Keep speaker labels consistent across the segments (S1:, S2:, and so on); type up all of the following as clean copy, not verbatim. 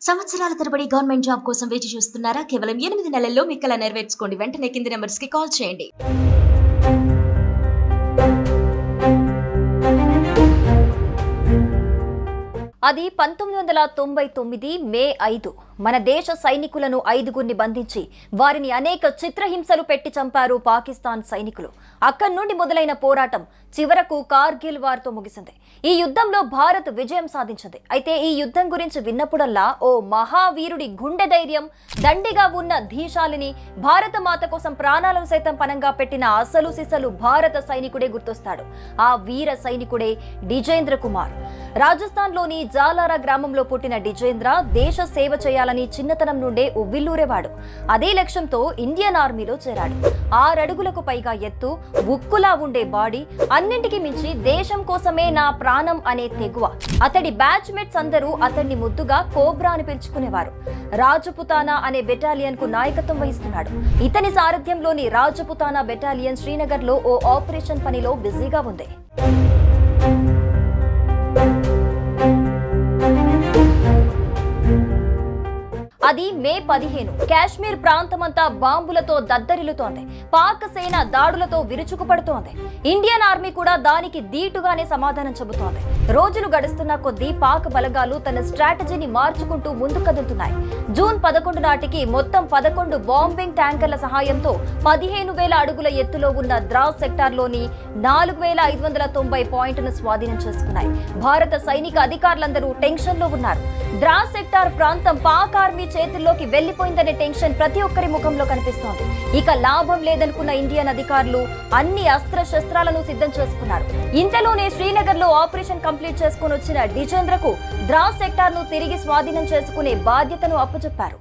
S1: సంవత్సరాల తరబడి government job కోసం వేచి చూస్తున్నారా? కేవలం 8 నెలల్లో మీ కల నెరవేర్చుకోండి. వెంటనే కింది నెంబర్స్ కి కాల్ చేయండి.
S2: అది 1999 మే 5. మన దేశ సైనికులను 5గురిని బంధించి వారిని అనేక చిత్రహింసలు పెట్టి చంపారు పాకిస్తాన్ సైనికులు. అక్కడి నుండి మొదలైన పోరాటం చివరకు కార్గిల్ వార్తో ముగిసింది. ఈ యుద్ధంలో భారత్ విజయం సాధించింది. అయితే ఈ యుద్ధం గురించి విన్నప్పుడల్లా ఓ మహావీరుడి గుండె ధైర్యం, దండిగా ఉన్న ధీశాలిని, భారత మాత కోసం ప్రాణాలను సైతం పనంగా పెట్టిన అసలు సిసలు భారత సైనికుడే గుర్తొస్తాడు. ఆ వీర సైనికుడే డిజేంద్ర కుమార్. రాజస్థాన్లోని జాలారా గ్రామంలో పుట్టిన డిజేంద్ర దేశ సేవ చేయాలని చిన్నతనం నుండే ఉవ్విల్లూరేవాడు. అదే లక్ష్యంతో ఇండియన్ ఆర్మీలో చేరాడు. 6 అడుగులకు పైగా ఎత్తు, ఉక్కులా ఉండే బాడీ, అన్నింటికి మించి దేశం కోసమే నా ప్రాణం అనే తెగువ. అతడి బ్యాచ్మేట్స్ అందరూ అతన్ని ముద్దుగా కోబ్రా అని పిలుచుకునేవారు. రాజపుతానా అనే బెటాలియన్ కు నాయకత్వం వహిస్తున్నాడు. ఇతని సారథ్యంలోని రాజపుతానా బెటాలియన్ శ్రీనగర్ లో ఓ ఆపరేషన్ పనిలో బిజీగా ఉంది. అది మే 15. కాశ్మీర్ ప్రాంతమంతా బాంబులతో దద్దరిల్లుతోంది. పాక్ సేన దాడులతో విరుచుకుపడుతోంది. ఇండియన్ ఆర్మీ కూడా దానికి దీటుగానే సమాధానం చెబుతోంది. రోజులు గడుస్తున్న కొద్దీ పాక్ బలగాలు తన స్ట్రాటజీని మార్చుకుంటూ ముందుకు కదులుతున్నాయి. జూన్ 11 నాటికి మొత్తం 11 బాంబింగ్ ట్యాంకర్ల సహాయంతో 15,000 అడుగుల ఎత్తులో ఉన్న ద్రాస్ సెక్టార్లోని 4,590 పాయింట్ను స్వాధీనం చేసుకున్నాయి. భారత సైనిక అధికారులందరూ టెన్షన్లో ఉన్నారు. ద్రాస్ సెక్టార్ ప్రాంతం పాక్ ఆర్మీ చేతుల్లోకి వెళ్లిపోయిందనే టెన్షన్ ప్రతి ఒక్కరి ముఖంలో కనిపిస్తోంది. ఇక లాభం లేదనుకున్న ఇండియన్ అధికారులు అన్ని అస్త్రశస్త్రాలను సిద్ధం చేసుకున్నారు. ఇంతలోనే శ్రీనగర్ లో ఆపరేషన్ కంప్లీట్ చేసుకుని వచ్చిన డిజేంద్రకు ద్రాస్ సెక్టార్ ను తిరిగి స్వాధీనం చేసుకునే బాధ్యతను అప్పచెప్పారు.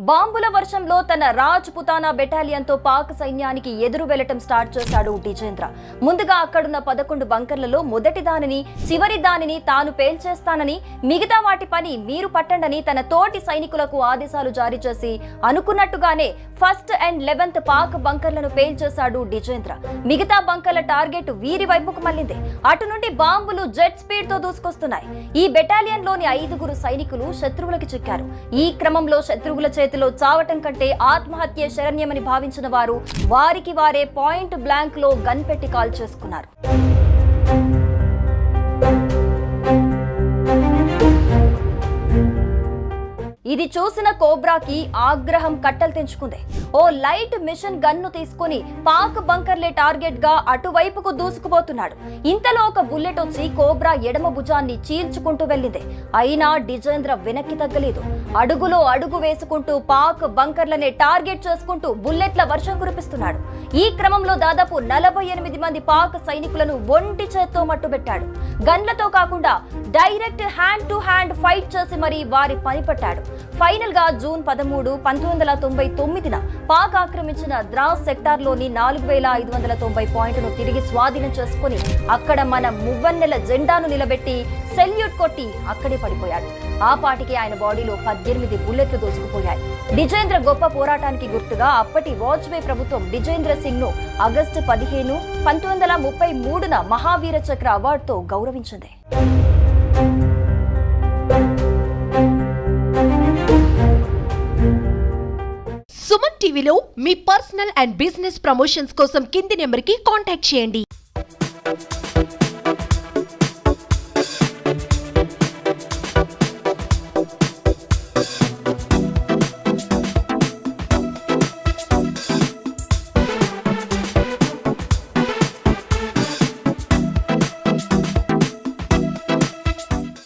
S2: బాంబుల వర్షంలో తన రాజ్పుతానా బెటాలియన్ తో పాక్ సైన్యానికి ఎదురు వెళ్లటం స్టార్ట్ చేశాడు డిజేంద్ర. ముందుగా అక్కడున్న 11 బంకర్లలో మొదటి దానిని, చివరి దానిని తాను పేల్చేస్తానని, మిగతా వాటి పని మీరు పట్టండని తన తోటి సైనికులకు ఆదేశాలు జారీ చేసి అనుకున్నట్టుగానే 1st and 11th Pak బంకర్లను పేల్చేశాడు Dijendra. మిగతా బంకర్ల టార్గెట్ వీరి వైపుకు మళ్లింది. అటు నుండి బాంబులు జెట్ స్పీడ్ తో దూసుకొస్తున్నాయి. ఈ బెటాలియన్ లోని 5గురు సైనికులు శత్రువులకి చిక్కారు. ఈ క్రమంలో శత్రువుల చేతిలో చావటం కంటే ఆత్మహత్య శరణ్యమని భావించిన వారు వారికి వారే పాయింట్ బ్లాంక్ లో గన్ పెట్టి కాల్ చేసుకున్నారు. ఇది చూసిన కోబ్రాకి ఆగ్రహం కట్టలు తెంచుకుంది. ఓ లైట్ మిషన్ గన్ను తీసుకుని పాక్ బంకర్లే టార్గెట్ గా అటువైపుకు దూసుకుపోతున్నాడు. ఇంతలో ఒక బుల్లెట్ వచ్చి కోబ్రా ఎడమ భుజాన్ని చీల్చుకుంటూ వెళ్ళింది. అయినా డిజేంద్ర వెనక్కి తగ్గలేదు. అడుగులో అడుగు వేసుకుంటూ పాక్ బంకర్లనే టార్గెట్ చేసుకుంటూ బుల్లెట్ల వర్షం కురిపిస్తున్నాడు. ఈ క్రమంలో దాదాపు 48 మంది పాక్ సైనికులను ఒంటి చేత్తో మట్టుబెట్టాడు. గన్లతో కాకుండా direct hand to hand fight చేసి మరీ వారి పని పట్టాడు. ఫైనల్ గా జూన్ 13, 1999న పాక్ ఆక్రమించిన ద్రాస్ సెక్టార్ లోని 4,590 పాయింట్ను తిరిగి స్వాధీనం చేసుకుని అక్కడ మన మువ్వన్నెల జెండాను నిలబెట్టి సెల్యూట్ కొట్టి అక్కడే పడిపోయాడు. ఆ పాటికి ఆయన బాడీలో 18 బుల్లెట్లు దూసుకుపోయాయి. డిజేంద్ర గొప్ప పోరాటానికి గుర్తుగా అప్పటి వాజ్పేయి ప్రభుత్వం డిజేంద్ర సింగ్ ను ఆగస్టు 15, 1933న మహావీర చక్ర అవార్డుతో గౌరవించింది.
S3: సుమన్ టీవీలో మీ పర్సనల్ అండ్ బిజినెస్ ప్రమోషన్స్ కోసం కింది నెంబర్కి కాంటాక్ట్ చేయండి.